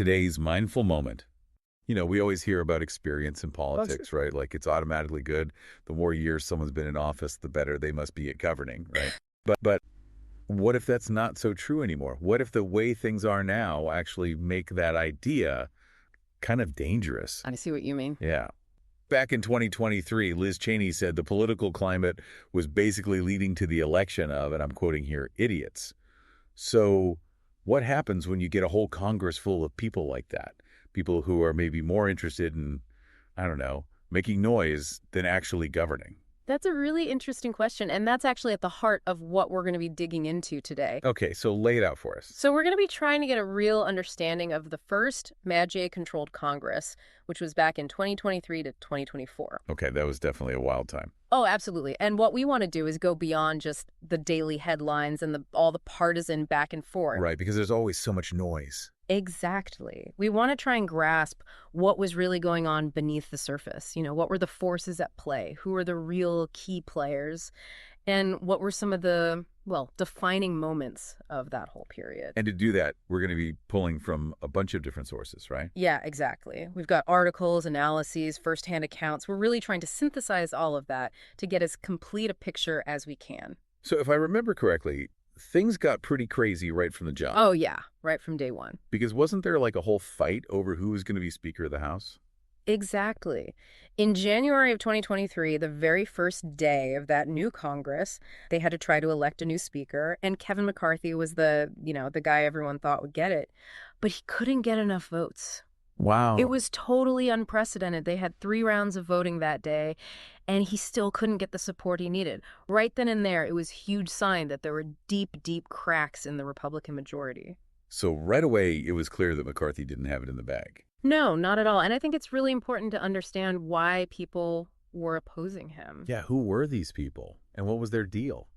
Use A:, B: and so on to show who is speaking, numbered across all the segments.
A: today's mindful moment. We always hear about experience in politics, right? Like it's automatically good. The more years someone's been in office, the better they must be at governing, right? But what if that's not so true anymore? What if the way things are now actually make that idea kind of dangerous?
B: I see what you mean.
A: Yeah. Back in 2023, Liz Cheney said the political climate was basically leading to the election of, and I'm quoting here, idiots. So what happens when you get a whole Congress full of people like that? People who are maybe more interested in, I don't know, making noise than actually governing.
B: That's a really interesting question, and that's actually at the heart of what we're going to be digging into today.
A: Okay, so lay it out for us.
B: So we're going to be trying to get a real understanding of the first MAGA-controlled Congress, which was back in 2023 to 2024.
A: Okay, that was definitely a wild time.
B: Oh, absolutely. And what we want to do is go beyond just the daily headlines and all the partisan back and forth.
A: Right, because there's always so much noise.
B: Exactly. We want to try and grasp what was really going on beneath the surface. What were the forces at play? Who were the real key players? And what were some of the, defining moments of that whole period?
A: And to do that, we're going to be pulling from a bunch of different sources, right?
B: Yeah, exactly. We've got articles, analyses, firsthand accounts. We're really trying to synthesize all of that to get as complete a picture as we can.
A: So if I remember correctly, things got pretty crazy right from the jump.
B: Oh, yeah, right from day one.
A: Because wasn't there like a whole fight over who was going to be Speaker of the House?
B: Exactly. In January of 2023, the very first day of that new Congress, they had to try to elect a new speaker, and Kevin McCarthy was the guy everyone thought would get it. But he couldn't get enough votes.
A: Wow.
B: It was totally unprecedented. They had 3 rounds of voting that day, and he still couldn't get the support he needed. Right then and there, it was a huge sign that there were deep, deep cracks in the Republican majority.
A: So right away, it was clear that McCarthy didn't have it in the bag.
B: No, not at all. And I think it's really important to understand why people were opposing him.
A: Yeah, who were these people? And what was their deal?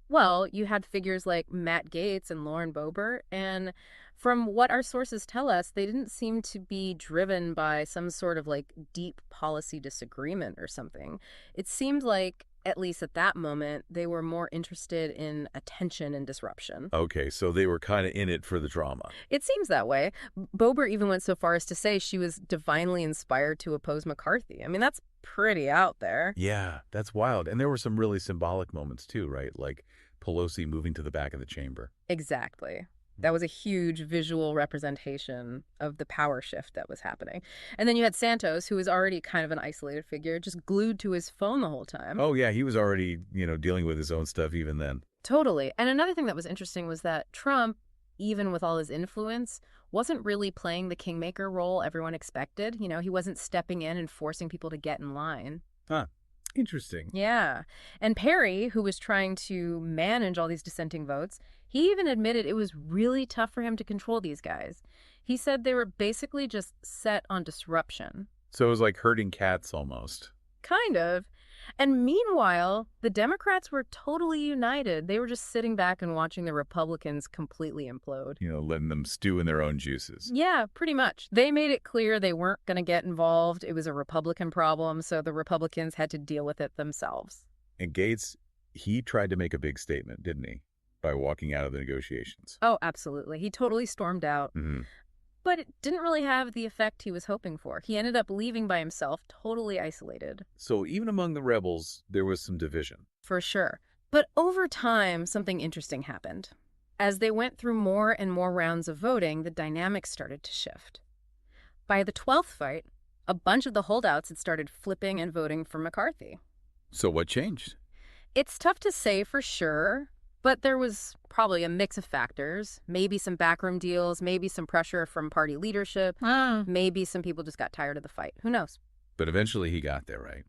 B: Well, you had figures like Matt Gaetz and Lauren Boebert, and from what our sources tell us, they didn't seem to be driven by some sort of deep policy disagreement or something. It seemed like, at least at that moment, they were more interested in attention and disruption.
A: Okay, so they were kind of in it for the drama.
B: It seems that way. Boebert even went so far as to say she was divinely inspired to oppose McCarthy. I mean, that's pretty out there.
A: Yeah, that's wild. And there were some really symbolic moments too, right? Like Pelosi moving to the back of the chamber.
B: Exactly. That was a huge visual representation of the power shift that was happening. And then you had Santos, who was already kind of an isolated figure, just glued to his phone the whole time.
A: Oh, yeah, he was already, dealing with his own stuff even then.
B: Totally. And another thing that was interesting was that Trump, even with all his influence, wasn't really playing the kingmaker role everyone expected. He wasn't stepping in and forcing people to get in line.
A: Huh. Interesting.
B: Yeah. And Perry, who was trying to manage all these dissenting votes, he even admitted it was really tough for him to control these guys. He said they were basically just set on disruption.
A: So it was like herding cats almost.
B: Kind of. And meanwhile, the Democrats were totally united. They were just sitting back and watching the Republicans completely implode.
A: Letting them stew in their own juices.
B: Yeah, pretty much. They made it clear they weren't going to get involved. It was a Republican problem, so the Republicans had to deal with it themselves.
A: And Gaetz, he tried to make a big statement, didn't he? By walking out of the negotiations.
B: Oh, absolutely. He totally stormed out.
A: Mm-hmm.
B: But it didn't really have the effect he was hoping for. He ended up leaving by himself, totally isolated.
A: So even among the rebels, there was some division.
B: For sure. But over time, something interesting happened. As they went through more and more rounds of voting, the dynamics started to shift. By the 12th fight, a bunch of the holdouts had started flipping and voting for McCarthy.
A: So what changed?
B: It's tough to say for sure, but there was probably a mix of factors. Maybe some backroom deals, maybe some pressure from party leadership, maybe some people just got tired of the fight. Who knows?
A: But eventually he got there, right?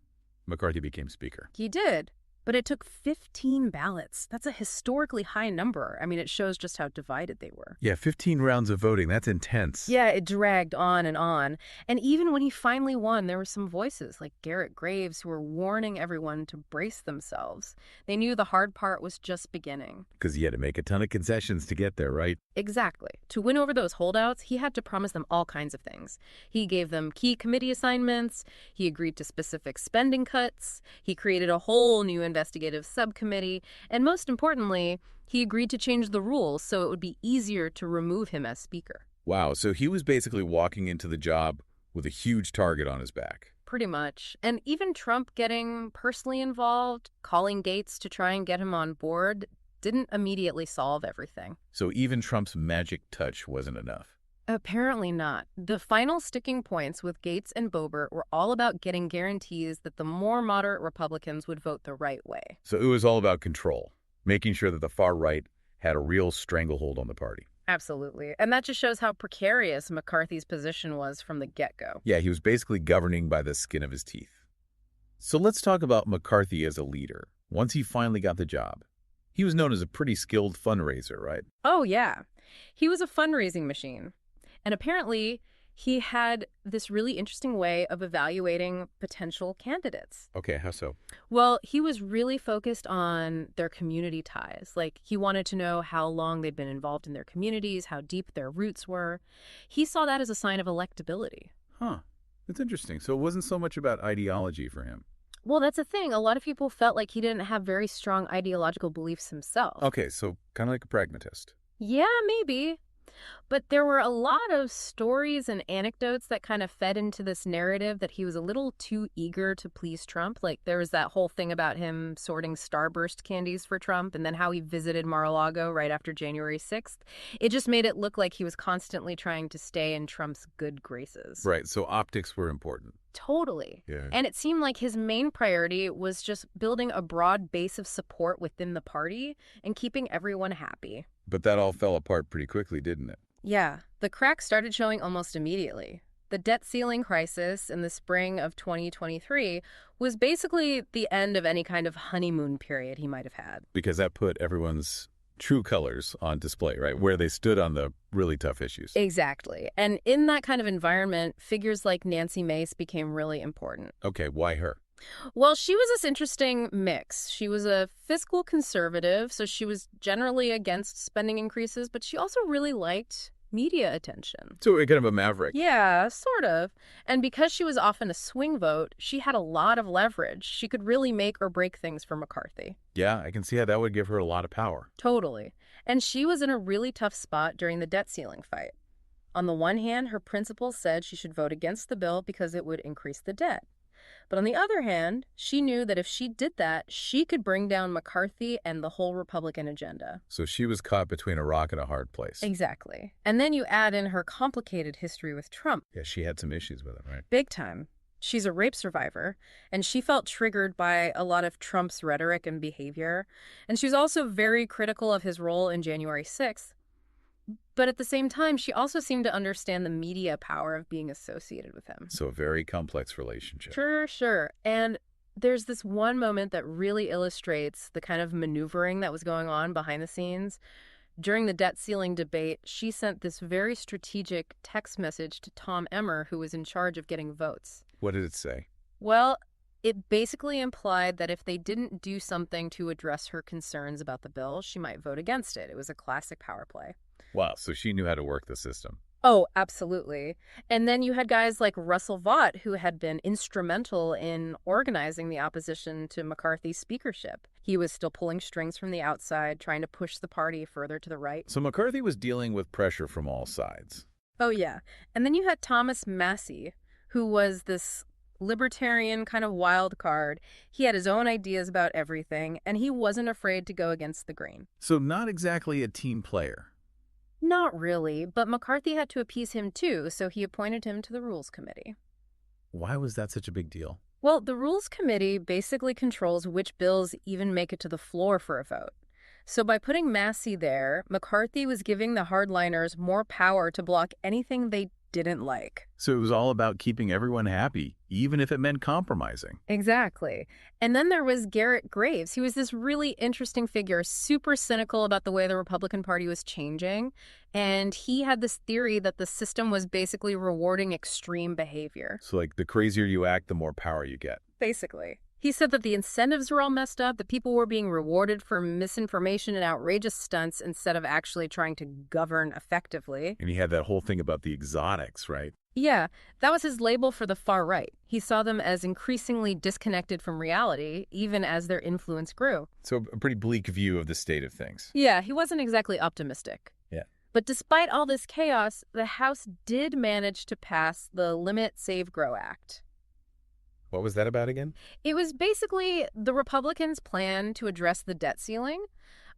A: McCarthy became speaker.
B: He did. But it took 15 ballots. That's a historically high number. I mean, it shows just how divided they were.
A: Yeah, 15 rounds of voting. That's intense.
B: Yeah, it dragged on. And even when he finally won, there were some voices like Garrett Graves who were warning everyone to brace themselves. They knew the hard part was just beginning.
A: Because he had to make a ton of concessions to get there, right?
B: Exactly. To win over those holdouts, he had to promise them all kinds of things. He gave them key committee assignments. He agreed to specific spending cuts. He created a whole new investigative subcommittee, and most importantly, he agreed to change the rules so it would be easier to remove him as speaker.
A: Wow, so he was basically walking into the job with a huge target on his back.
B: Pretty much. And even Trump getting personally involved, calling Gates to try and get him on board, didn't immediately solve everything.
A: So even Trump's magic touch wasn't enough.
B: Apparently not. The final sticking points with Gates and Boebert were all about getting guarantees that the more moderate Republicans would vote the right way.
A: So it was all about control, making sure that the far right had a real stranglehold on the party.
B: Absolutely. And that just shows how precarious McCarthy's position was from the get-go.
A: Yeah, he was basically governing by the skin of his teeth. So let's talk about McCarthy as a leader. Once he finally got the job, he was known as a pretty skilled fundraiser, right?
B: Oh, yeah. He was a fundraising machine. And apparently, he had this really interesting way of evaluating potential candidates.
A: Okay, how so?
B: Well, he was really focused on their community ties. Like, he wanted to know how long they'd been involved in their communities, how deep their roots were. He saw that as a sign of electability.
A: Huh. That's interesting. So it wasn't so much about ideology for him.
B: Well, that's the thing. A lot of people felt like he didn't have very strong ideological beliefs himself.
A: Okay, so kind of like a pragmatist.
B: Yeah, maybe. But there were a lot of stories and anecdotes that kind of fed into this narrative that he was a little too eager to please Trump. Like there was that whole thing about him sorting Starburst candies for Trump and then how he visited Mar-a-Lago right after January 6th. It just made it look like he was constantly trying to stay in Trump's good graces.
A: Right, so optics were important.
B: Totally.
A: Yeah.
B: And it seemed like his main priority was just building a broad base of support within the party and keeping everyone happy.
A: But that all fell apart pretty quickly, didn't it?
B: Yeah, the cracks started showing almost immediately. The debt ceiling crisis in the spring of 2023 was basically the end of any kind of honeymoon period he might have had.
A: Because that put everyone's true colors on display, right? Where they stood on the really tough issues.
B: Exactly. And in that kind of environment, figures like Nancy Mace became really important.
A: Okay, why her?
B: Well, she was this interesting mix. She was a fiscal conservative, so she was generally against spending increases, but she also really liked media attention.
A: So kind of a maverick.
B: Yeah, sort of. And because she was often a swing vote, she had a lot of leverage. She could really make or break things for McCarthy.
A: Yeah, I can see how that would give her a lot of power.
B: Totally. And she was in a really tough spot during the debt ceiling fight. On the one hand, her principals said she should vote against the bill because it would increase the debt. But on the other hand, she knew that if she did that, she could bring down McCarthy and the whole Republican agenda.
A: So she was caught between a rock and a hard place.
B: Exactly. And then you add in her complicated history with Trump.
A: Yeah, she had some issues with him, right?
B: Big time. She's a rape survivor, and she felt triggered by a lot of Trump's rhetoric and behavior. And she was also very critical of his role in January 6th. But at the same time, she also seemed to understand the media power of being associated with him.
A: So a very complex relationship.
B: Sure. And there's this one moment that really illustrates the kind of maneuvering that was going on behind the scenes. During the debt ceiling debate, she sent this very strategic text message to Tom Emmer, who was in charge of getting votes.
A: What did it say?
B: Well, it basically implied that if they didn't do something to address her concerns about the bill, she might vote against it. It was a classic power play.
A: Wow, so she knew how to work the system.
B: Oh, absolutely. And then you had guys like Russell Vought, who had been instrumental in organizing the opposition to McCarthy's speakership. He was still pulling strings from the outside, trying to push the party further to the right.
A: So McCarthy was dealing with pressure from all sides.
B: Oh, yeah. And then you had Thomas Massie, who was this libertarian kind of wild card. He had his own ideas about everything, and he wasn't afraid to go against the grain.
A: So not exactly a team player.
B: Not really, but McCarthy had to appease him too, so he appointed him to the Rules Committee.
A: Why was that such a big deal?
B: Well, the Rules Committee basically controls which bills even make it to the floor for a vote. So by putting Massie there, McCarthy was giving the hardliners more power to block anything they didn't like.
A: So it was all about keeping everyone happy, even if it meant compromising.
B: Exactly. And then there was Garrett Graves. He was this really interesting figure, super cynical about the way the Republican Party was changing. And he had this theory that the system was basically rewarding extreme behavior.
A: So like the crazier you act, the more power you get.
B: Basically. He said that the incentives were all messed up, that people were being rewarded for misinformation and outrageous stunts instead of actually trying to govern effectively.
A: And he had that whole thing about the exotics, right?
B: Yeah, that was his label for the far right. He saw them as increasingly disconnected from reality, even as their influence grew.
A: So a pretty bleak view of the state of things.
B: Yeah, he wasn't exactly optimistic.
A: Yeah.
B: But despite all this chaos, the House did manage to pass the Limit Save Grow Act.
A: What was that about again?
B: It was basically the Republicans' plan to address the debt ceiling,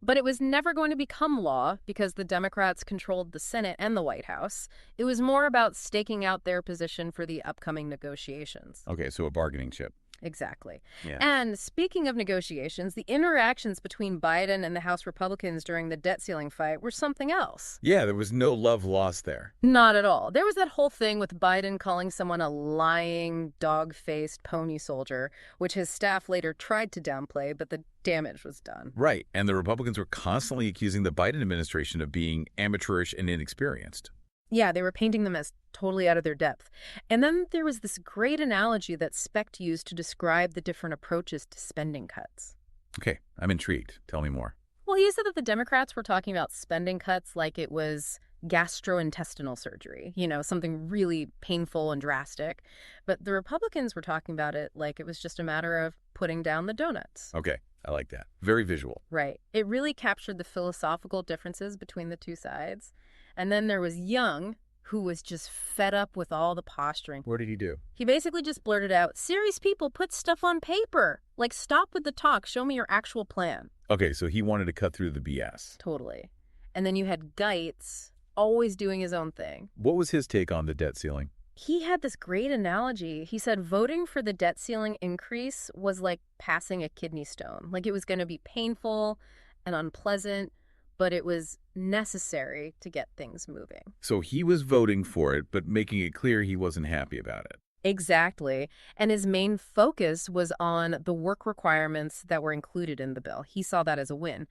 B: but it was never going to become law because the Democrats controlled the Senate and the White House. It was more about staking out their position for the upcoming negotiations.
A: Okay, so a bargaining chip.
B: Exactly.
A: Yeah.
B: And speaking of negotiations, the interactions between Biden and the House Republicans during the debt ceiling fight were something else.
A: Yeah, there was no love lost there.
B: Not at all. There was that whole thing with Biden calling someone a lying, dog-faced pony soldier, which his staff later tried to downplay, but the damage was done.
A: Right, and the Republicans were constantly accusing the Biden administration of being amateurish and inexperienced.
B: Yeah, they were painting them as totally out of their depth. And then there was this great analogy that Specht used to describe the different approaches to spending cuts.
A: Okay, I'm intrigued. Tell me more.
B: Well, he said that the Democrats were talking about spending cuts like it was gastrointestinal surgery, something really painful and drastic. But the Republicans were talking about it like it was just a matter of putting down the donuts.
A: Okay, I like that. Very visual.
B: Right. It really captured the philosophical differences between the two sides. And then there was Young, who was just fed up with all the posturing.
A: What did he do?
B: He basically just blurted out, "Serious people put stuff on paper. Like, stop with the talk. Show me your actual plan."
A: Okay, so he wanted to cut through the BS.
B: Totally. And then you had Geitz, always doing his own thing.
A: What was his take on the debt ceiling?
B: He had this great analogy. He said voting for the debt ceiling increase was like passing a kidney stone. Like, it was going to be painful and unpleasant, but it was necessary to get things moving.
A: So he was voting for it, but making it clear he wasn't happy about it.
B: Exactly. And his main focus was on the work requirements that were included in the bill. He saw that as a win.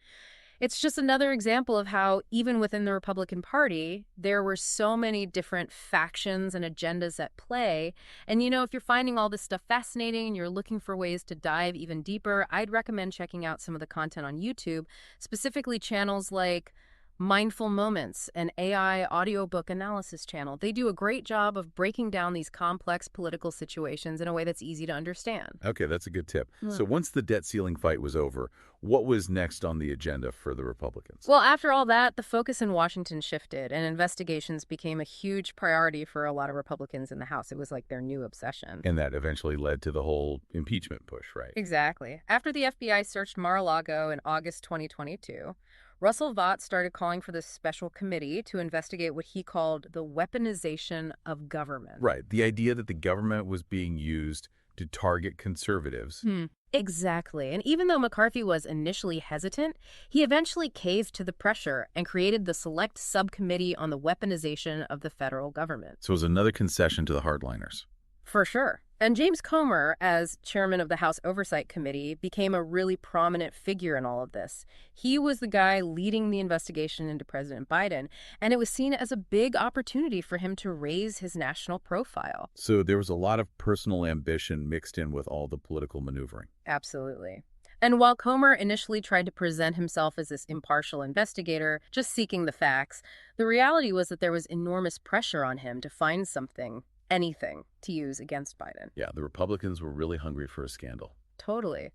B: It's just another example of how, even within the Republican Party, there were so many different factions and agendas at play. And, if you're finding all this stuff fascinating and you're looking for ways to dive even deeper, I'd recommend checking out some of the content on YouTube, specifically channels like Mindful Moments, an AI audiobook analysis channel. They do a great job of breaking down these complex political situations in a way that's easy to understand.
A: Okay, that's a good tip. So once the debt ceiling fight was over, what was next on the agenda for the Republicans?
B: Well, after all that, the focus in Washington shifted, and investigations became a huge priority for a lot of Republicans in the House. It was like their new obsession.
A: And that eventually led to the whole impeachment push, right?
B: Exactly. After the FBI searched Mar-a-Lago in August 2022, Russell Vought started calling for this special committee to investigate what he called the weaponization of government.
A: Right. The idea that the government was being used to target conservatives.
B: Exactly. And even though McCarthy was initially hesitant, he eventually caved to the pressure and created the Select Subcommittee on the Weaponization of the Federal Government.
A: So it was another concession to the hardliners.
B: For sure. And James Comer, as chairman of the House Oversight Committee, became a really prominent figure in all of this. He was the guy leading the investigation into President Biden, and it was seen as a big opportunity for him to raise his national profile.
A: So there was a lot of personal ambition mixed in with all the political maneuvering.
B: Absolutely. And while Comer initially tried to present himself as this impartial investigator, just seeking the facts, the reality was that there was enormous pressure on him to find something, anything, to use against Biden.
A: Yeah, the Republicans were really hungry for a scandal.
B: Totally.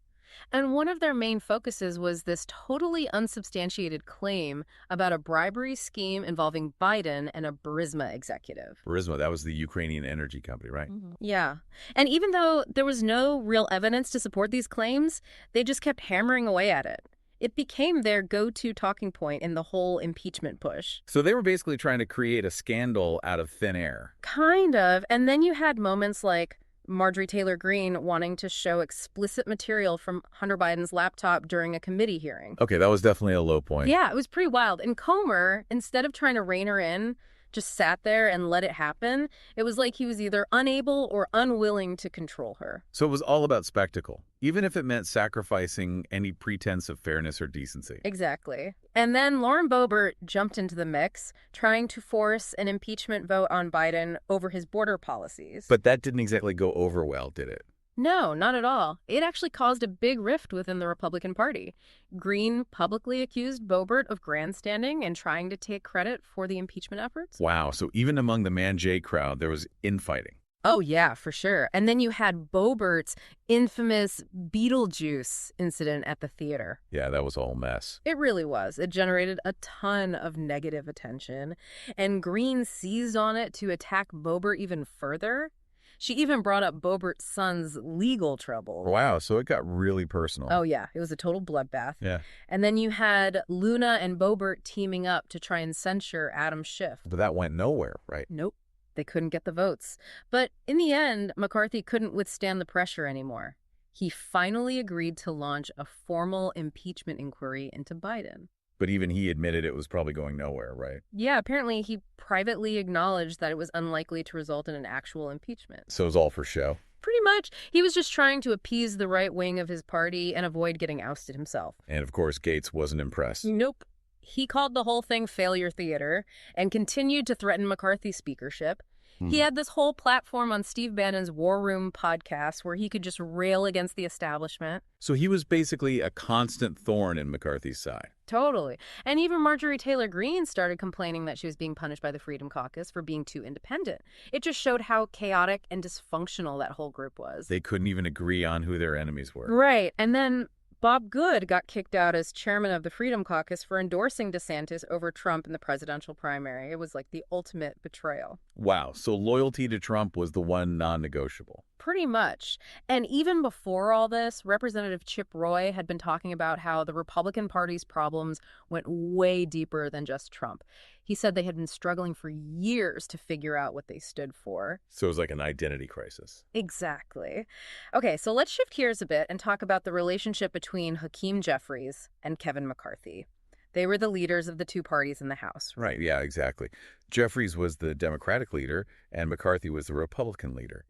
B: And one of their main focuses was this totally unsubstantiated claim about a bribery scheme involving Biden and a Burisma executive.
A: Burisma, that was the Ukrainian energy company, right?
B: Yeah. And even though there was no real evidence to support these claims, they just kept hammering away at it. It became their go-to talking point in the whole impeachment push.
A: So they were basically trying to create a scandal out of thin air.
B: Kind of. And then you had moments like Marjorie Taylor Greene wanting to show explicit material from Hunter Biden's laptop during a committee hearing.
A: Okay, that was definitely a low point.
B: Yeah, it was pretty wild. And Comer, instead of trying to rein her in, just sat there and let it happen. It was like he was either unable or unwilling to control her.
A: So it was all about spectacle, even if it meant sacrificing any pretense of fairness or decency.
B: Exactly. And then Lauren Boebert jumped into the mix, trying to force an impeachment vote on Biden over his border policies.
A: But that didn't exactly go over well, did it?
B: No, not at all. It actually caused a big rift within the Republican Party. Greene publicly accused Boebert of grandstanding and trying to take credit for the impeachment efforts.
A: Wow, so even among the Man J crowd, there was infighting.
B: Oh, yeah, for sure. And then you had Boebert's infamous Beetlejuice incident at the theater.
A: Yeah, that was a whole mess.
B: It really was. It generated a ton of negative attention, and Greene seized on it to attack Boebert even further. She even brought up Boebert's son's legal trouble.
A: Wow, so it got really personal.
B: Oh, yeah, it was a total bloodbath.
A: Yeah.
B: And then you had Luna and Boebert teaming up to try and censure Adam Schiff.
A: But that went nowhere, right?
B: Nope. They couldn't get the votes. But in the end, McCarthy couldn't withstand the pressure anymore. He finally agreed to launch a formal impeachment inquiry into Biden.
A: But even he admitted it was probably going nowhere, right?
B: Yeah, apparently he privately acknowledged that it was unlikely to result in an actual impeachment.
A: So it was all for show.
B: Pretty much. He was just trying to appease the right wing of his party and avoid getting ousted himself.
A: And of course, Gates wasn't impressed.
B: Nope. He called the whole thing failure theater and continued to threaten McCarthy's speakership. He had this whole platform on Steve Bannon's War Room podcast where he could just rail against the establishment.
A: So he was basically a constant thorn in McCarthy's side.
B: Totally. And even Marjorie Taylor Greene started complaining that she was being punished by the Freedom Caucus for being too independent. It just showed how chaotic and dysfunctional that whole group was.
A: They couldn't even agree on who their enemies were.
B: Right. And then Bob Good got kicked out as chairman of the Freedom Caucus for endorsing DeSantis over Trump in the presidential primary. It was like the ultimate betrayal.
A: Wow, so loyalty to Trump was the one non-negotiable.
B: Pretty much. And even before all this, Representative Chip Roy had been talking about how the Republican Party's problems went way deeper than just Trump. He said they had been struggling for years to figure out what they stood for.
A: So it was like an identity crisis.
B: Exactly. Okay, so let's shift gears a bit and talk about the relationship between Hakeem Jeffries and Kevin McCarthy. They were the leaders of the two parties in the House.
A: Right, yeah, exactly. Jeffries was the Democratic leader, and McCarthy was the Republican leader.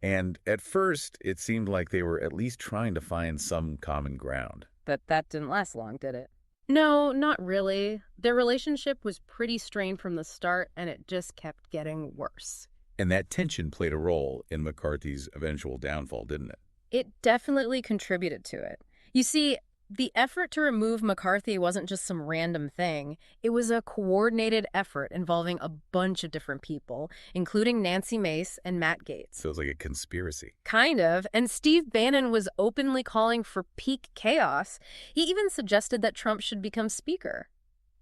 A: And at first, it seemed like they were at least trying to find some common ground.
B: But that didn't last long, did it? No, not really. Their relationship was pretty strained from the start, and it just kept getting worse.
A: And that tension played a role in McCarthy's eventual downfall, didn't it?
B: It definitely contributed to it. You see, the effort to remove McCarthy wasn't just some random thing. It was a coordinated effort involving a bunch of different people, including Nancy Mace and Matt Gaetz.
A: So it was like a conspiracy.
B: Kind of. And Steve Bannon was openly calling for peak chaos. He even suggested that Trump should become speaker.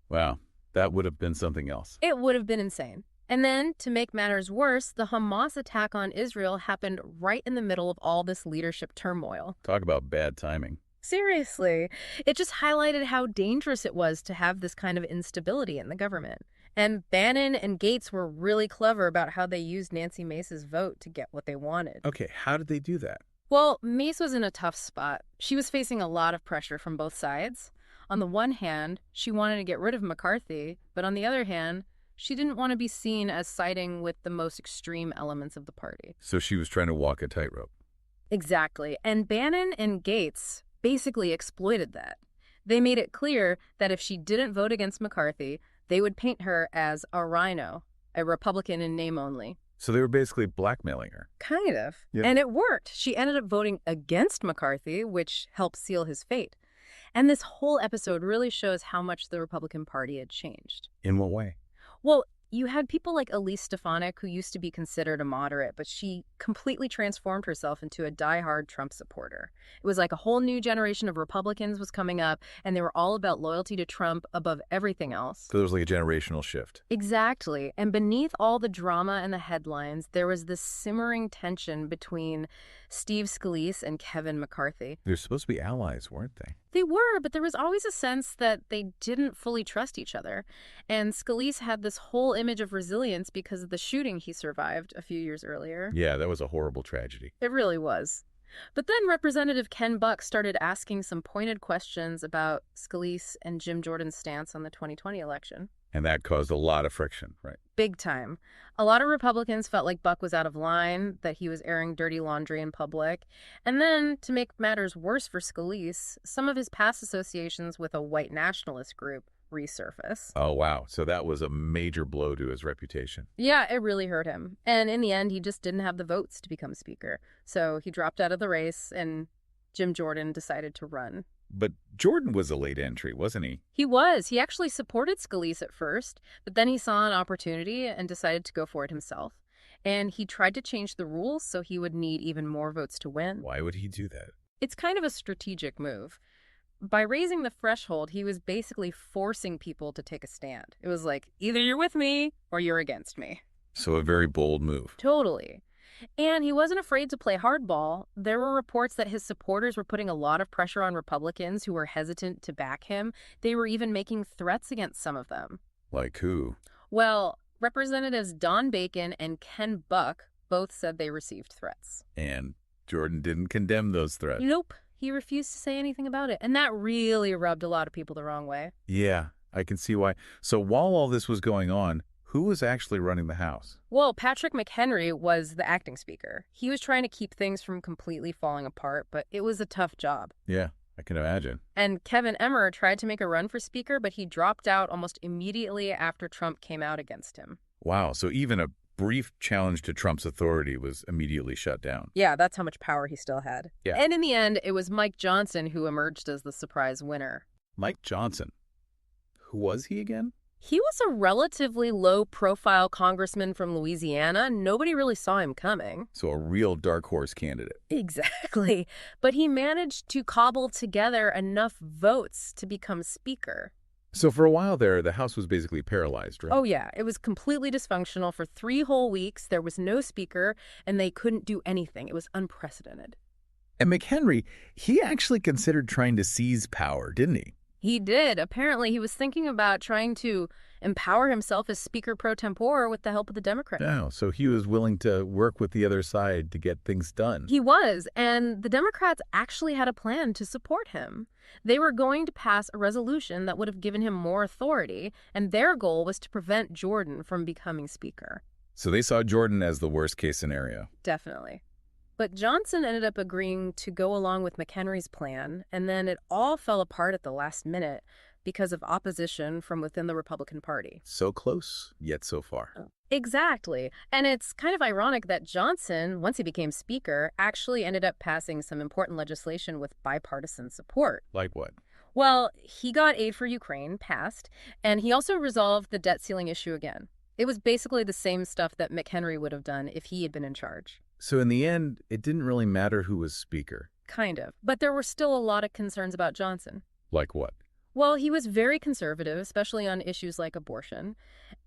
A: Wow, that would have been something else.
B: It would have been insane. And then, to make matters worse, the Hamas attack on Israel happened right in the middle of all this leadership turmoil.
A: Talk about bad timing.
B: Seriously, it just highlighted how dangerous it was to have this kind of instability in the government. And Bannon and Gaetz were really clever about how they used Nancy Mace's vote to get what they wanted.
A: Okay, how did they do that?
B: Well, Mace was in a tough spot. She was facing a lot of pressure from both sides. On the one hand, she wanted to get rid of McCarthy, but on the other hand, she didn't want to be seen as siding with the most extreme elements of the party.
A: So she was trying to walk a tightrope.
B: Exactly. And Bannon and Gaetz basically exploited that. They made it clear that if she didn't vote against McCarthy, they would paint her as a rhino, a Republican in name only.
A: So they were basically blackmailing her.
B: Kind of.
A: Yeah.
B: And it worked. She ended up voting against McCarthy, which helped seal his fate. And this whole episode really shows how much the Republican Party had changed.
A: In what way?
B: Well, you had people like Elise Stefanik, who used to be considered a moderate, but she completely transformed herself into a diehard Trump supporter. It was like a whole new generation of Republicans was coming up, and they were all about loyalty to Trump above everything else.
A: So there was like a generational shift.
B: Exactly. And beneath all the drama and the headlines, there was this simmering tension between Steve Scalise and Kevin McCarthy.
A: They're supposed to be allies, weren't they?
B: They were, but there was always a sense that they didn't fully trust each other. And Scalise had this whole image of resilience because of the shooting he survived a few years earlier.
A: Yeah, that was a horrible tragedy.
B: It really was. But then Representative Ken Buck started asking some pointed questions about Scalise and Jim Jordan's stance on the 2020 election.
A: And that caused a lot of friction, right?
B: Big time. A lot of Republicans felt like Buck was out of line, that he was airing dirty laundry in public. And then, to make matters worse for Scalise, some of his past associations with a white nationalist group resurface.
A: Oh, wow. So that was a major blow to his reputation.
B: Yeah, it really hurt him. And in the end, he just didn't have the votes to become speaker. So he dropped out of the race, and Jim Jordan decided to run.
A: But Jordan was a late entry, wasn't he?
B: He was. He actually supported Scalise at first, but then he saw an opportunity and decided to go for it himself. And he tried to change the rules so he would need even more votes to win.
A: Why would he do that?
B: It's kind of a strategic move. By raising the threshold, he was basically forcing people to take a stand. It was like, either you're with me or you're against me.
A: So a very bold move.
B: Totally. And he wasn't afraid to play hardball. There were reports that his supporters were putting a lot of pressure on Republicans who were hesitant to back him. They were even making threats against some of them.
A: Like who?
B: Well, Representatives Don Bacon and Ken Buck both said they received threats.
A: And Jordan didn't condemn those threats.
B: Nope. He refused to say anything about it. And that really rubbed a lot of people the wrong way.
A: Yeah, I can see why. So while all this was going on, who was actually running the House?
B: Well, Patrick McHenry was the acting speaker. He was trying to keep things from completely falling apart, but it was a tough job.
A: Yeah, I can imagine.
B: And Kevin Emmer tried to make a run for speaker, but he dropped out almost immediately after Trump came out against him.
A: Wow, so even a brief challenge to Trump's authority was immediately shut down.
B: Yeah, that's how much power he still had.
A: Yeah.
B: And in the end, it was Mike Johnson who emerged as the surprise winner.
A: Mike Johnson. Who was he again?
B: He was a relatively low-profile congressman from Louisiana. Nobody really saw him coming.
A: So a real dark horse candidate.
B: Exactly. But he managed to cobble together enough votes to become speaker.
A: So for a while there, the House was basically paralyzed, right?
B: Oh, yeah. It was completely dysfunctional for 3 whole weeks. There was no speaker, and they couldn't do anything. It was unprecedented.
A: And McHenry, he actually considered trying to seize power, didn't he?
B: He did. Apparently, he was thinking about trying to empower himself as Speaker pro tempore with the help of the Democrats.
A: Oh, so he was willing to work with the other side to get things done.
B: He was, and the Democrats actually had a plan to support him. They were going to pass a resolution that would have given him more authority, and their goal was to prevent Jordan from becoming Speaker.
A: So they saw Jordan as the worst-case scenario.
B: Definitely. But Johnson ended up agreeing to go along with McHenry's plan, and then it all fell apart at the last minute because of opposition from within the Republican Party.
A: So close, yet so far.
B: Exactly. And it's kind of ironic that Johnson, once he became Speaker, actually ended up passing some important legislation with bipartisan support.
A: Like what?
B: Well, he got aid for Ukraine passed, and he also resolved the debt ceiling issue again. It was basically the same stuff that McHenry would have done if he had been in charge.
A: So in the end, it didn't really matter who was Speaker.
B: Kind of. But there were still a lot of concerns about Johnson.
A: Like what?
B: Well, he was very conservative, especially on issues like abortion.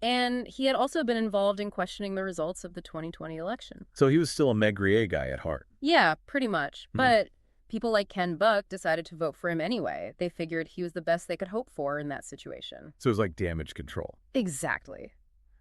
B: And he had also been involved in questioning the results of the 2020 election.
A: So he was still a Maigret guy at heart.
B: Yeah, pretty much. But people like Ken Buck decided to vote for him anyway. They figured he was the best they could hope for in that situation.
A: So it was like damage control.
B: Exactly.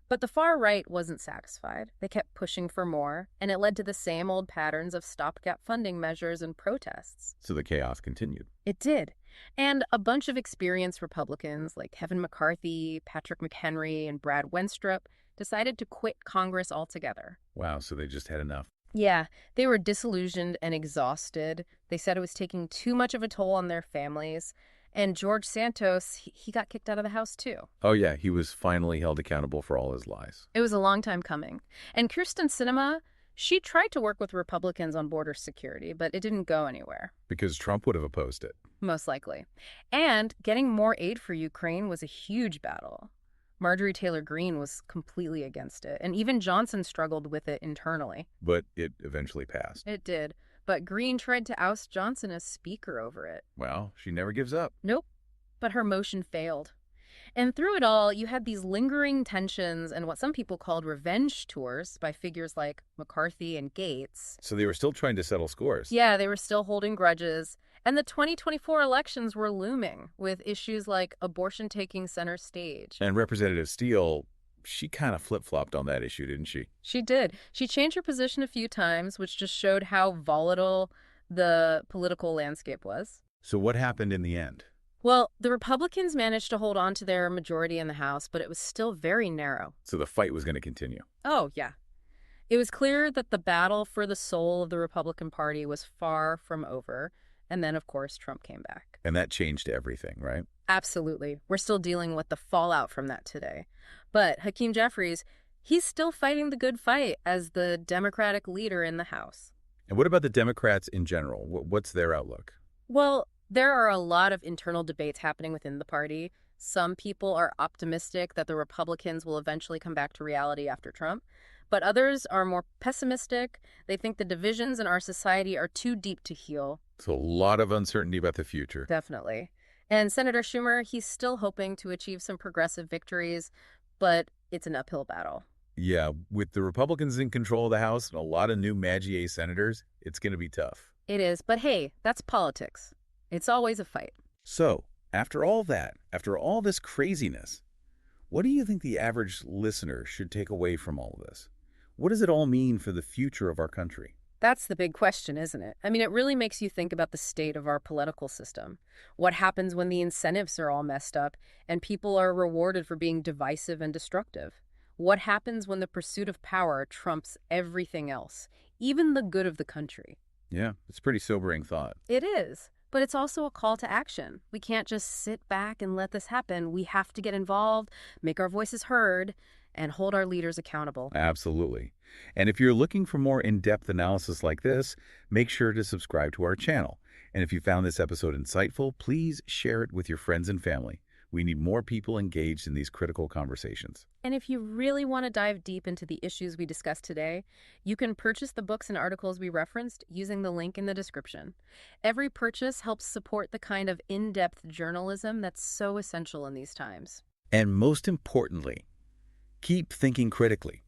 B: But the far right wasn't satisfied. They kept pushing for more, and it led to the same old patterns of stopgap funding measures and protests.
A: So the chaos continued.
B: It did. And a bunch of experienced Republicans like Kevin McCarthy, Patrick McHenry, and Brad Wenstrup decided to quit Congress altogether.
A: Wow, so they just had enough.
B: Yeah, they were disillusioned and exhausted. They said it was taking too much of a toll on their families. And George Santos, he got kicked out of the House, too.
A: Oh, yeah, he was finally held accountable for all his lies.
B: It was a long time coming. And Kyrsten Sinema, she tried to work with Republicans on border security, but it didn't go anywhere.
A: Because Trump would have opposed it.
B: Most likely. And getting more aid for Ukraine was a huge battle. Marjorie Taylor Greene was completely against it, and even Johnson struggled with it internally.
A: But it eventually passed.
B: It did. But Greene tried to oust Johnson as Speaker over it.
A: Well, she never gives up.
B: Nope. But her motion failed. And through it all, you had these lingering tensions and what some people called revenge tours by figures like McCarthy and Gates.
A: So they were still trying to settle scores.
B: Yeah, they were still holding grudges. And the 2024 elections were looming, with issues like abortion taking center stage.
A: And Representative Steele, she kind of flip-flopped on that issue, didn't she?
B: She did. She changed her position a few times, which just showed how volatile the political landscape was.
A: So what happened in the end?
B: Well, the Republicans managed to hold on to their majority in the House, but it was still very narrow.
A: So the fight was going to continue.
B: Oh, yeah. It was clear that the battle for the soul of the Republican Party was far from over. And then, of course, Trump came back.
A: And that changed everything, right?
B: Absolutely. We're still dealing with the fallout from that today. But Hakeem Jeffries, he's still fighting the good fight as the Democratic leader in the House.
A: And what about the Democrats in general? What's their outlook?
B: Well, there are a lot of internal debates happening within the party. Some people are optimistic that the Republicans will eventually come back to reality after Trump. But others are more pessimistic. They think the divisions in our society are too deep to heal.
A: So a lot of uncertainty about the future.
B: Definitely. And Senator Schumer, he's still hoping to achieve some progressive victories, but it's an uphill battle.
A: Yeah, with the Republicans in control of the House and a lot of new MAGA senators, it's going to be tough.
B: It is, but hey, that's politics. It's always a fight.
A: So, after all that, after all this craziness, what do you think the average listener should take away from all of this? What does it all mean for the future of our country?
B: That's the big question, isn't it? I mean, it really makes you think about the state of our political system. What happens when the incentives are all messed up and people are rewarded for being divisive and destructive? What happens when the pursuit of power trumps everything else, even the good of the country?
A: Yeah, it's a pretty sobering thought.
B: It is, but it's also a call to action. We can't just sit back and let this happen. We have to get involved, make our voices heard, and hold our leaders accountable.
A: Absolutely. And if you're looking for more in-depth analysis like this, make sure to subscribe to our channel. And if you found this episode insightful, please share it with your friends and family. We need more people engaged in these critical conversations.
B: And if you really want to dive deep into the issues we discussed today, you can purchase the books and articles we referenced using the link in the description. Every purchase helps support the kind of in-depth journalism that's so essential in these times.
A: And most importantly, keep thinking critically.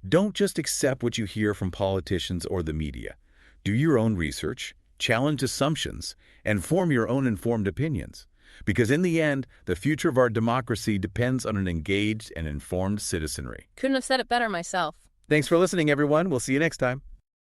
A: Don't just accept what you hear from politicians or the media. Do your own research, challenge assumptions, and form your own informed opinions. Because in the end, the future of our democracy depends on an engaged and informed citizenry.
B: Couldn't have said it better myself.
A: Thanks for listening, everyone. We'll see you next time.